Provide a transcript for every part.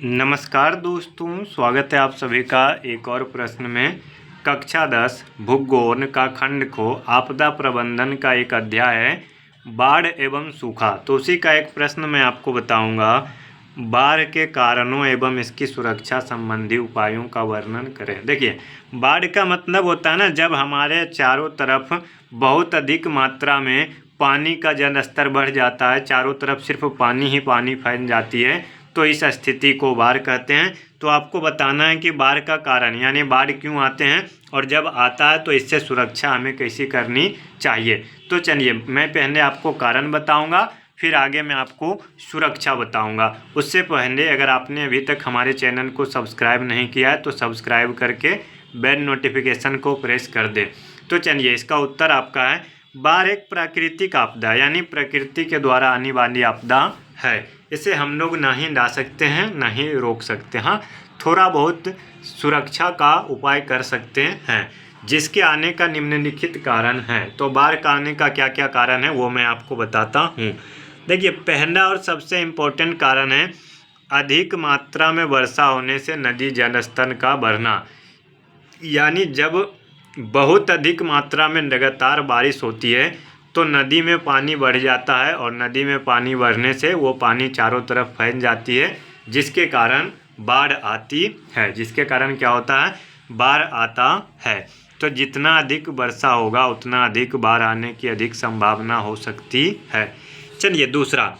नमस्कार दोस्तों, स्वागत है आप सभी का एक और प्रश्न में। कक्षा 10 भूगोल का खंड को आपदा प्रबंधन का एक अध्याय है बाढ़ एवं सूखा। तो उसी का एक प्रश्न मैं आपको बताऊंगा। बाढ़ के कारणों एवं इसकी सुरक्षा संबंधी उपायों का वर्णन करें। देखिए, बाढ़ का मतलब होता है ना, जब हमारे चारों तरफ बहुत अधिक मात्रा में पानी का जल स्तर बढ़ जाता है, चारों तरफ सिर्फ पानी ही पानी फैल जाती है, तो इस स्थिति को बाढ़ कहते हैं। तो आपको बताना है कि बाढ़ का कारण यानी बाढ़ क्यों आते हैं और जब आता है तो इससे सुरक्षा हमें कैसी करनी चाहिए। तो चलिए, मैं पहले आपको कारण बताऊंगा, फिर आगे मैं आपको सुरक्षा बताऊंगा। उससे पहले अगर आपने अभी तक हमारे चैनल को सब्सक्राइब नहीं किया है तो सब्सक्राइब करके बेल नोटिफिकेशन को प्रेस कर दे। तो चलिए, इसका उत्तर आपका है बाढ़ एक प्राकृतिक आपदा यानी प्रकृति के द्वारा आने वाली आपदा है। इसे हम लोग ना ही ला सकते हैं ना ही रोक सकते हैं। हाँ, थोड़ा बहुत सुरक्षा का उपाय कर सकते हैं, जिसके आने का निम्नलिखित कारण है। तो बाढ़ का आने का क्या क्या कारण है वो मैं आपको बताता हूँ। देखिए, पहला और सबसे इम्पोर्टेंट कारण है अधिक मात्रा में वर्षा होने से नदी जल स्तर का बढ़ना। यानी जब बहुत अधिक मात्रा में लगातार बारिश होती है तो नदी में पानी बढ़ जाता है और नदी में पानी बढ़ने से वो पानी चारों तरफ फैल जाती है, जिसके कारण बाढ़ आती है। जिसके कारण क्या होता है, बाढ़ आता है। तो जितना अधिक वर्षा होगा उतना अधिक बाढ़ आने की अधिक संभावना हो सकती है। चलिए, दूसरा,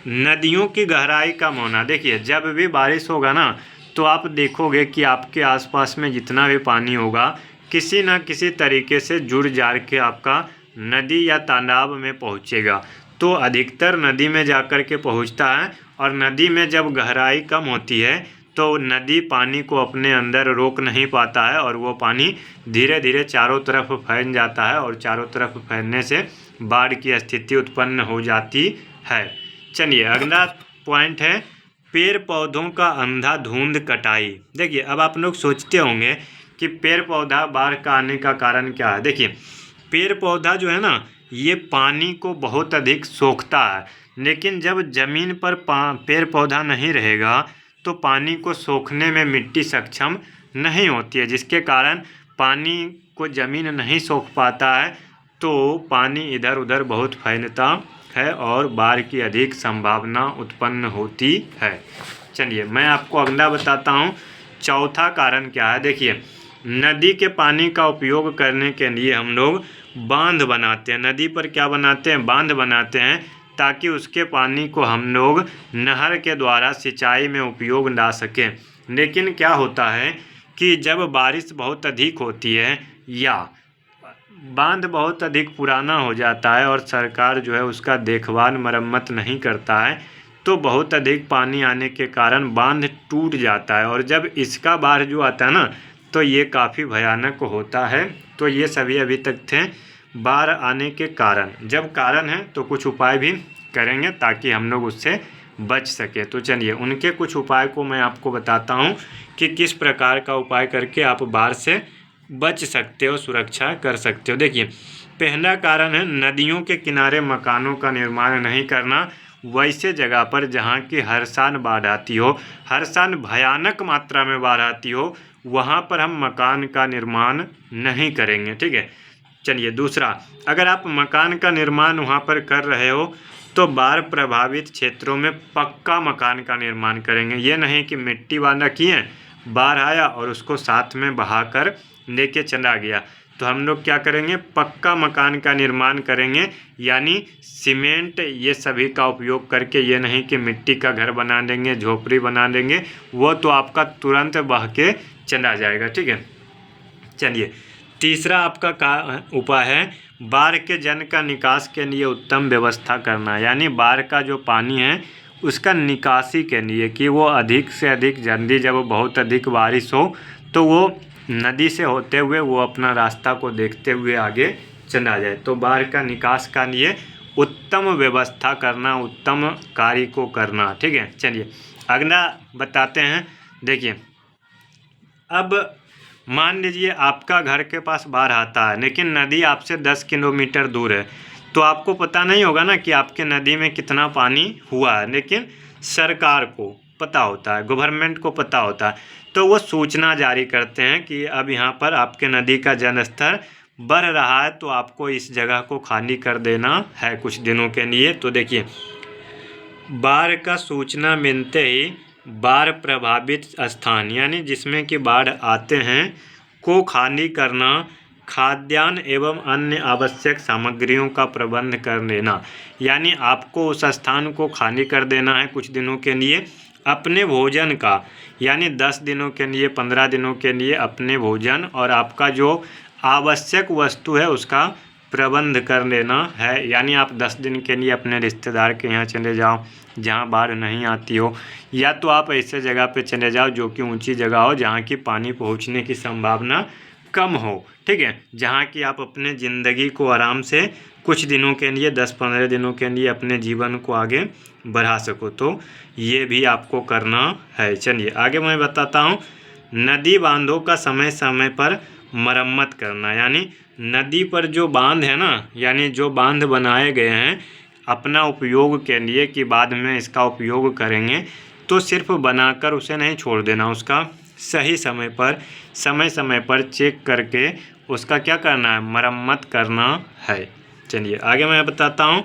नदियों की गहराई कम होना। देखिए, जब भी बारिश होगा ना तो आप देखोगे कि आपके आसपास में जितना भी पानी होगा किसी न किसी तरीके से जुड़ जाड़ के आपका नदी या तालाब में पहुँचेगा। तो अधिकतर नदी में जाकर के पहुँचता है और नदी में जब गहराई कम होती है तो नदी पानी को अपने अंदर रोक नहीं पाता है और वो पानी धीरे धीरे चारों तरफ फैल जाता है और चारों तरफ फैलने से बाढ़ की स्थिति उत्पन्न हो जाती है। चलिए, अगला पॉइंट है पेड़ पौधों का अंधाधुंध कटाई। देखिए, अब आप लोग सोचते होंगे कि पेड़ पौधा बाढ़ का आने का कारण क्या है। देखिए, पेड़ पौधा जो है ना, ये पानी को बहुत अधिक सोखता है, लेकिन जब ज़मीन पर पेड़ पौधा नहीं रहेगा तो पानी को सोखने में मिट्टी सक्षम नहीं होती है, जिसके कारण पानी को ज़मीन नहीं सोख पाता है तो पानी इधर उधर बहुत फैलता है और बाढ़ की अधिक संभावना उत्पन्न होती है। चलिए, मैं आपको अगला बताता हूँ चौथा कारण क्या है। देखिए, नदी के पानी का उपयोग करने के लिए हम लोग बांध बनाते हैं। नदी पर क्या बनाते हैं, बांध बनाते हैं, ताकि उसके पानी को हम लोग नहर के द्वारा सिंचाई में उपयोग ला सकें। लेकिन क्या होता है कि जब बारिश बहुत अधिक होती है या बांध बहुत अधिक पुराना हो जाता है और सरकार जो है उसका देखभाल मरम्मत नहीं करता है तो बहुत अधिक पानी आने के कारण बांध टूट जाता है और जब इसका बाढ़ जो आता है ना तो ये काफ़ी भयानक होता है। तो ये सभी अभी तक थे बाढ़ आने के कारण। जब कारण है तो कुछ उपाय भी करेंगे ताकि हम लोग उससे बच सके। तो चलिए, उनके कुछ उपाय को मैं आपको बताता हूँ कि किस प्रकार का उपाय करके आप बाढ़ से बच सकते हो, सुरक्षा कर सकते हो। देखिए, पहला कारण है नदियों के किनारे मकानों का निर्माण नहीं करना। वैसे जगह पर जहाँ की हर साल बाढ़ आती हो, हर साल भयानक मात्रा में बाढ़ आती हो, वहाँ पर हम मकान का निर्माण नहीं करेंगे। ठीक है। चलिए, दूसरा, अगर आप मकान का निर्माण वहाँ पर कर रहे हो तो बाढ़ प्रभावित क्षेत्रों में पक्का मकान का निर्माण करेंगे। ये नहीं कि मिट्टी वाला किए, बाढ़ आया और उसको साथ में बहाकर लेके चला गया। तो हम लोग क्या करेंगे, पक्का मकान का निर्माण करेंगे, यानी सीमेंट ये सभी का उपयोग करके। ये नहीं कि मिट्टी का घर बना लेंगे, झोपड़ी बना लेंगे, वो तो आपका तुरंत बह के चला जाएगा। ठीक है। चलिए, तीसरा आपका उपाय है बाढ़ के जल का निकास के लिए उत्तम व्यवस्था करना। यानी बाढ़ का जो पानी है उसका निकासी के लिए कि वो अधिक से अधिक जल्दी, जब बहुत अधिक बारिश हो तो वो नदी से होते हुए वो अपना रास्ता को देखते हुए आगे चला जाए। तो बाढ़ का निकास का लिए उत्तम व्यवस्था करना, उत्तम कार्य को करना। ठीक है। चलिए, अगला बताते हैं। देखिए, अब मान लीजिए आपका घर के पास बाढ़ आता है लेकिन नदी आपसे 10 किलोमीटर दूर है, तो आपको पता नहीं होगा ना कि आपके नदी में कितना पानी हुआ है, लेकिन सरकार को पता होता है, गवर्नमेंट को पता होता है, तो वो सूचना जारी करते हैं कि अब यहाँ पर आपके नदी का जल स्तर बढ़ रहा है, तो आपको इस जगह को खाली कर देना है कुछ दिनों के लिए। तो देखिए, बाढ़ का सूचना मिलते ही बाढ़ प्रभावित स्थान यानी जिसमें कि बाढ़ आते हैं को खाली करना, खाद्यान्न एवं अन्य आवश्यक सामग्रियों का प्रबंध कर लेना, यानी आपको उस स्थान को खाली कर देना है कुछ दिनों के लिए, अपने भोजन का, यानी 10 दिनों के लिए 15 दिनों के लिए अपने भोजन और आपका जो आवश्यक वस्तु है उसका प्रबंध कर लेना है। यानी आप 10 दिन के लिए अपने रिश्तेदार के यहाँ चले जाओ जहाँ बाढ़ नहीं आती हो, या तो आप ऐसे जगह पे चले जाओ जो कि ऊंची जगह हो, जहाँ की पानी पहुँचने की संभावना कम हो, ठीक है, जहाँ की आप अपने ज़िंदगी को आराम से कुछ दिनों के लिए 10-15 दिनों के लिए अपने जीवन को आगे बढ़ा सको। तो ये भी आपको करना है। चलिए आगे मैं बताता हूँ। नदी बांधों का समय समय पर मरम्मत करना, यानी नदी पर जो बांध है ना, यानी जो बांध बनाए गए हैं अपना उपयोग के लिए कि बाद में इसका उपयोग करेंगे, तो सिर्फ बनाकर उसे नहीं छोड़ देना, उसका सही समय समय पर चेक करके उसका क्या करना है, मरम्मत करना है। चलिए आगे मैं बताता हूँ।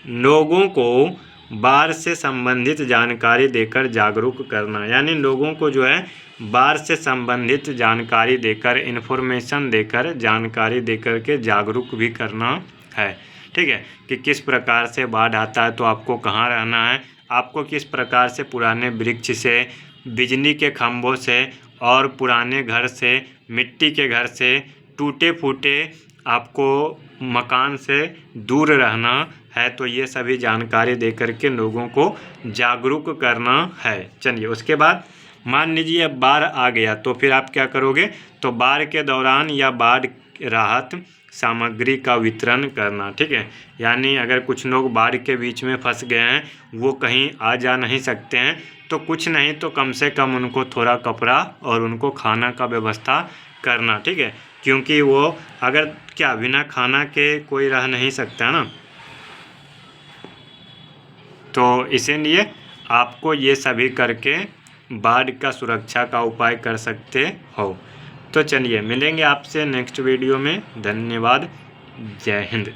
लोगों को बाढ़ से संबंधित जानकारी देकर जागरूक करना, यानी लोगों को जो है बाढ़ से संबंधित जानकारी देकर, इन्फॉर्मेशन देकर, जानकारी देकर के जागरूक भी करना है, ठीक है, कि किस प्रकार से बाढ़ आता है तो आपको कहाँ रहना है, आपको किस प्रकार से पुराने वृक्ष से, बिजली के खंभों से और पुराने घर से, मिट्टी के घर से, टूटे फूटे आपको मकान से दूर रहना है। तो ये सभी जानकारी दे करके लोगों को जागरूक करना है। चलिए उसके बाद मान लीजिए अब बाढ़ आ गया तो फिर आप क्या करोगे, तो बाढ़ के दौरान या बाढ़ राहत सामग्री का वितरण करना, ठीक है, यानी अगर कुछ लोग बाढ़ के बीच में फंस गए हैं, वो कहीं आ जा नहीं सकते हैं, तो कुछ नहीं तो कम से कम उनको थोड़ा कपड़ा और उनको खाना का व्यवस्था करना, ठीक है, क्योंकि वो अगर क्या बिना खाना के कोई रह नहीं सकता ना, तो इसीलिए आपको ये सभी करके बाढ़ का सुरक्षा का उपाय कर सकते हो। तो चलिए मिलेंगे आपसे नेक्स्ट वीडियो में। धन्यवाद। जय हिंद।